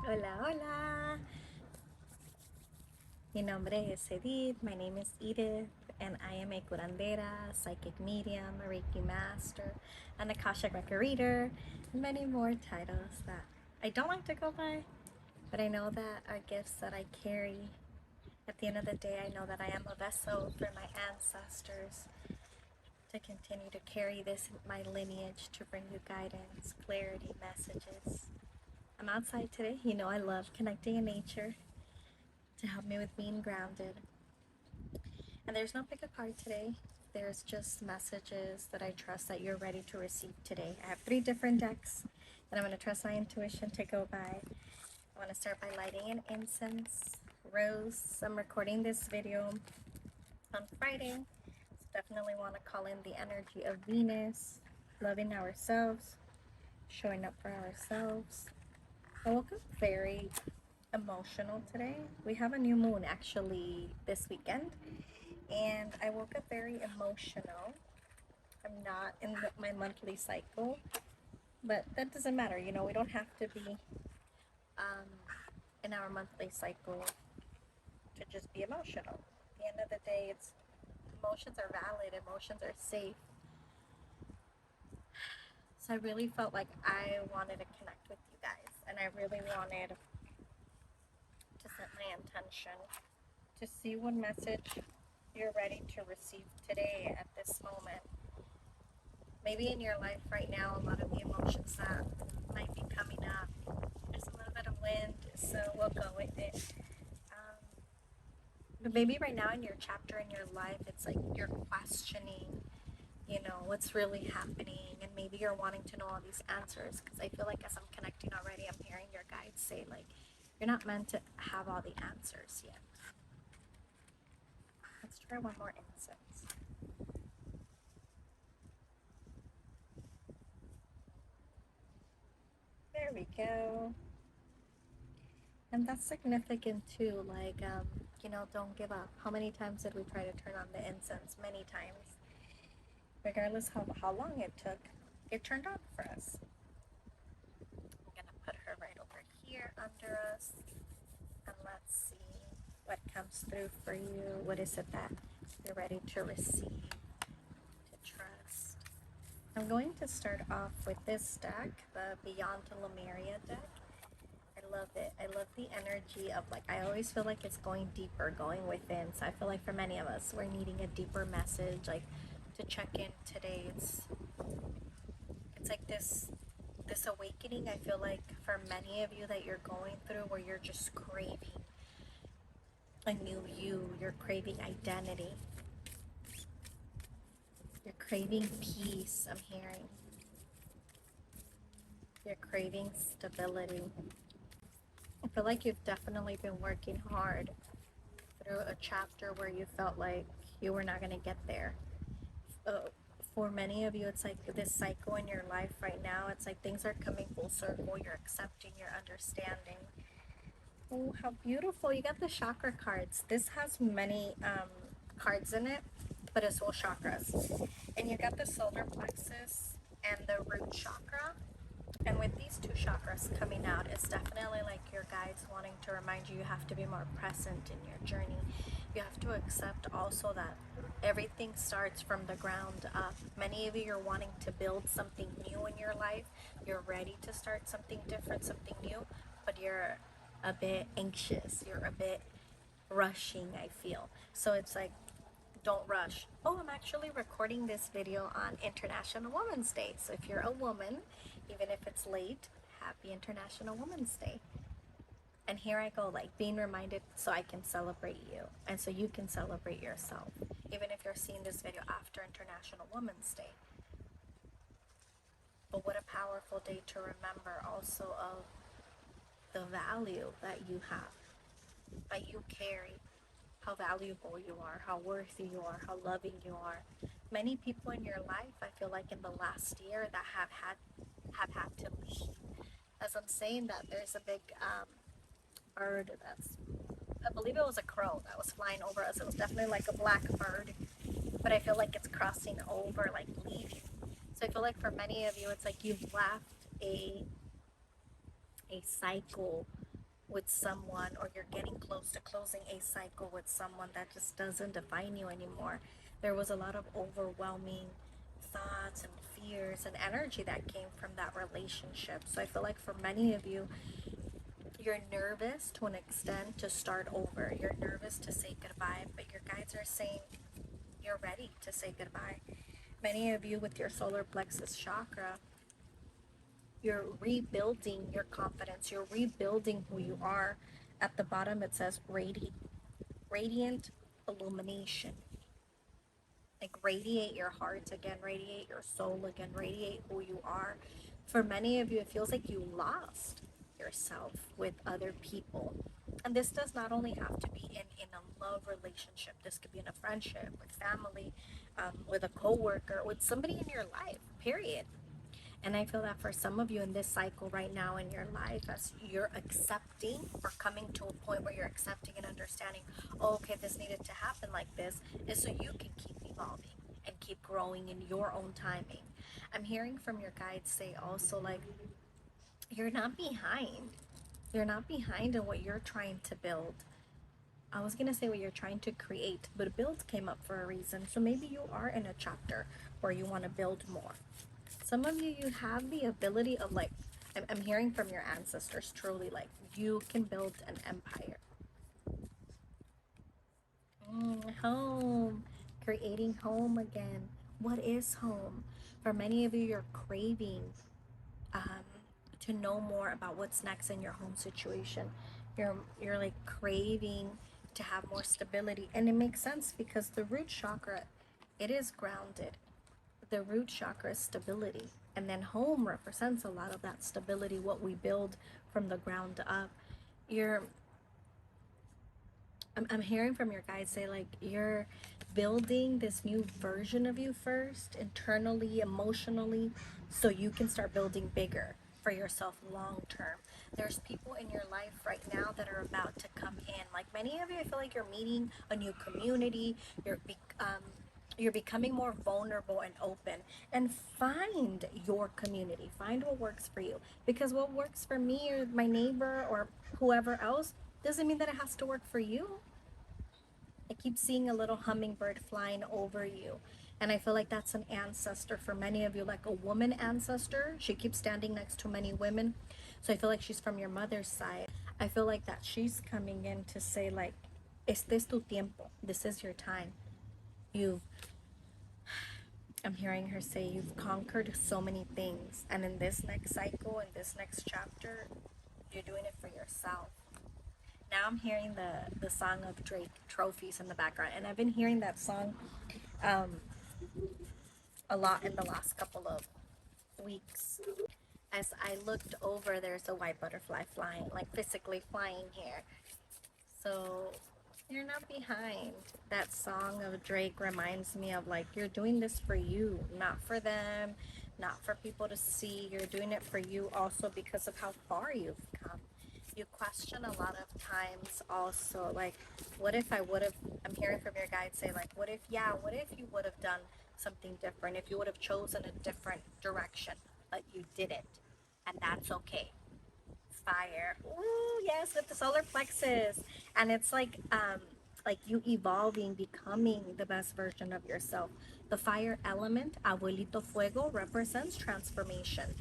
Hola, hola. Mi nombre es Edith. My name is Edith, and I am a curandera, psychic medium, a Reiki master, an Akashic record reader, and many more titles that I don't like to go by, but I know that are gifts that I carry. At the end of the day, I know that I am a vessel for my ancestors to continue to carry this, my lineage, to bring you guidance, clarity, messages. I'm outside today. You know, I love connecting in nature to help me with being grounded. And there's no pick a card today. There's just messages that I trust that you're ready to receive today. I have 3 different decks that I'm going to trust my intuition to go by. I want to start by lighting an incense, rose. I'm recording this video on Friday. So definitely want to call in the energy of Venus, loving ourselves, showing up for ourselves. I woke up very emotional today. We have a new moon actually this weekend, and I woke up very emotional. I'm not in my monthly cycle, but that doesn't matter. You know, we don't have to be um, in our monthly cycle to just be emotional. At the end of the day, it's emotions are valid, emotions are safe. So I really felt like I wanted to connect with you guys, and I really wanted to set my intention to see what message you're ready to receive today at this moment. Maybe in your life right now, a lot of the emotions that might be coming up, there's a little bit of wind, so we'll go with it. Um, but maybe right now in your chapter in your life, it's like you're questioning, you know, what's really happening, and maybe you're wanting to know all these answers. Because I feel like as I'm connecting already, I'm hearing your guides say, like, you're not meant to have all the answers yet. Let's try one more incense. There we go. And that's significant too. Like, you know, don't give up. How many times did we try to turn on the incense? Many times. Regardless how long it took, it turned on for us. I'm gonna put her right over here under us, and let's see what comes through for you. What is it that you're ready to receive, to trust? I'm going to start off with this deck, the Beyond Lemuria deck. I love it. I love the energy of, like, I always feel like it's going deeper, going within. So I feel like for many of us, we're needing a deeper message, like to check in today. It's like this awakening. I feel like for many of you that you're going through, where you're just craving a new you. You're craving identity. You're craving peace. I'm hearing. You're craving stability. I feel like you've definitely been working hard through a chapter where you felt like you were not going to get there. For many of you, it's like this cycle in your life right now. It's like things are coming full circle. You're accepting, you're understanding. Oh, how beautiful. You got the chakra cards. This has many cards in it, but it's all chakras. And you got the solar plexus and the root chakra. And with these 2 chakras coming out, it's definitely like your guides wanting to remind you have to be more present in your journey. You have to accept also that everything starts from the ground up. Many of you are wanting to build something new in your life. You're ready to start something different, something new, but you're a bit anxious. You're a bit rushing, I feel. So it's like, don't rush. Oh, I'm actually recording this video on International Women's Day. So if you're a woman, even if it's late, happy International Women's Day. And here I go, like being reminded so I can celebrate you and so you can celebrate yourself, even if you're seeing this video after International Women's Day. But what a powerful day to remember also of the value that you have, that you carry, how valuable you are, how worthy you are, how loving you are. Many people in your life, I feel like in the last year, that have had to leave. As I'm saying that, there's a big bird that's, I believe it was a crow that was flying over us. It was definitely like a black bird, but I feel like it's crossing over, like leaving. So I feel like for many of you, it's like you've left a cycle with someone, or you're getting close to closing a cycle with someone that just doesn't define you anymore. There was a lot of overwhelming thoughts and fears and energy that came from that relationship. So I feel like for many of you, you're nervous to an extent to start over. You're nervous to say goodbye, but your guides are saying you're ready to say goodbye. Many of you with your solar plexus chakra, you're rebuilding your confidence. You're rebuilding who you are. At the bottom, it says radiant illumination. Like radiate your heart again, radiate your soul again, radiate who you are. For many of you, it feels like you lost yourself with other people. And this does not only have to be in a love relationship. This could be in a friendship, with family, with a coworker, with somebody in your life, period. And I feel that for some of you in this cycle right now in your life, as you're accepting or coming to a point where you're accepting and understanding, oh, okay, this needed to happen like this, is so you can keep evolving and keep growing in your own timing. I'm hearing from your guides say also, like, you're not behind. You're not behind in what you're trying to build. I was gonna say what you're trying to create, but build came up for a reason. So maybe you are in a chapter where you want to build more. Some of you, you have the ability of, like, I'm hearing from your ancestors, truly, like, you can build an empire. Home, creating home again. What is home? For many of you, you're craving um, to know more about what's next in your home situation. You're like craving to have more stability, and it makes sense because the root chakra, it is grounded. The root chakra is stability, and then home represents a lot of that stability, what we build from the ground up. You're I'm hearing from your guides say, like, you're building this new version of you first, internally, emotionally, so you can start building bigger for yourself long term. There's people in your life right now that are about to come in. Like many of you, I feel like you're meeting a new community. You're becoming more vulnerable and open, and find your community, find what works for you, because what works for me or my neighbor or whoever else doesn't mean that it has to work for you. I keep seeing a little hummingbird flying over you, and I feel like that's an ancestor for many of you, like a woman ancestor. She keeps standing next to many women, so I feel like she's from your mother's side. I feel like that she's coming in to say, like, este es tu tiempo, this is your time. You've I'm hearing her say you've conquered so many things, and in this next cycle, in this next chapter, you're doing it for yourself. Now I'm hearing the song of Drake, Trophies, in the background, and I've been hearing that song um, a lot in the last couple of weeks. As I looked over, there's a white butterfly flying, like physically flying here. So you're not behind. That song of Drake reminds me of, like, you're doing this for you, not for them, not for people to see. You're doing it for you also because of how far you've come. You question a lot of times also, like, what if I would have, I'm hearing from your guide say, like, what if, yeah, what if you would have done something different, if you would have chosen a different direction, but you didn't, and that's okay. Fire. Ooh, yes, with the solar plexus. And it's like you evolving, becoming the best version of yourself. The fire element, abuelito fuego, represents transformation.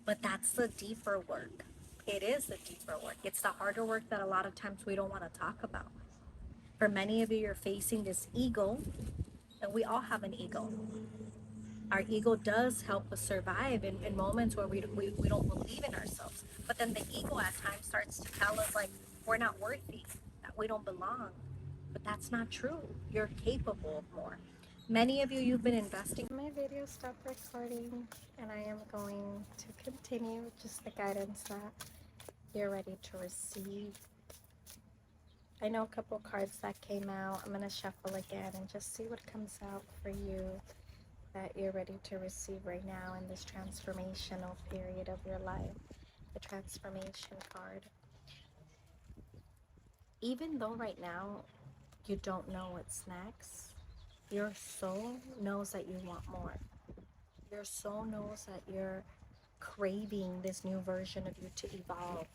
But that's the deeper work. It is the deeper work. It's the harder work that a lot of times we don't want to talk about. For many of you, you're facing this ego, and we all have an ego. Our ego does help us survive in moments where we don't believe in ourselves. But then the ego at times starts to tell us, like, we're not worthy, that we don't belong. But that's not true. You're capable of more. Many of you, you've been investing. My video stopped recording, and I am going to continue just the guidance that you're ready to receive. I know a couple cards that came out. I'm going to shuffle again and just see what comes out for you that you're ready to receive right now in this transformational period of your life. The transformation card. Even though right now you don't know what's next, your soul knows that you want more. Your soul knows that you're craving this new version of you to evolve.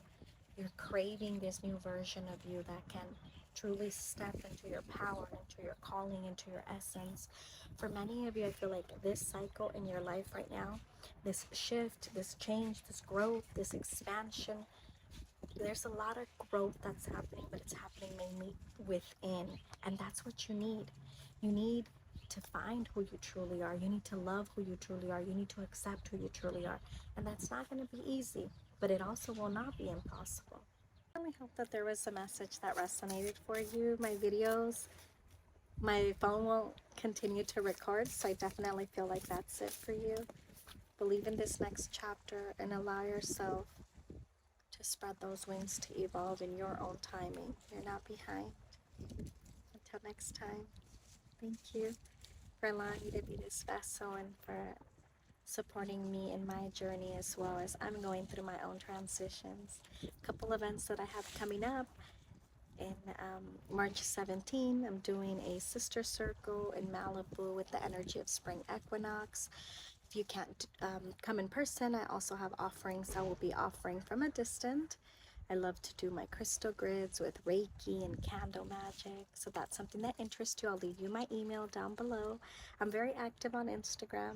You're craving this new version of you that can truly step into your power, into your calling, into your essence. For many of you, I feel like this cycle in your life right now, this shift, this change, this growth, this expansion, there's a lot of growth that's happening, but it's happening mainly within. And that's what you need. You need to find who you truly are. You need to love who you truly are. You need to accept who you truly are. And that's not going to be easy, but it also will not be impossible. I really hope that there was a message that resonated for you. My videos, my phone won't continue to record, so I definitely feel like that's it for you. Believe in this next chapter and allow yourself to spread those wings to evolve in your own timing. You're not behind. Until next time, thank you for allowing me to be this vessel and for supporting me in my journey as well as I'm going through my own transitions. A couple events that I have coming up. In March 17, I'm doing a sister circle in Malibu with the energy of spring equinox. If you can't come in person, I also have offerings I will be offering from a distance. I love to do my crystal grids with Reiki and candle magic. So that's something that interests you. I'll leave you my email down below. I'm very active on Instagram.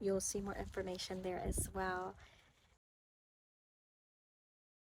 You'll see more information there as well.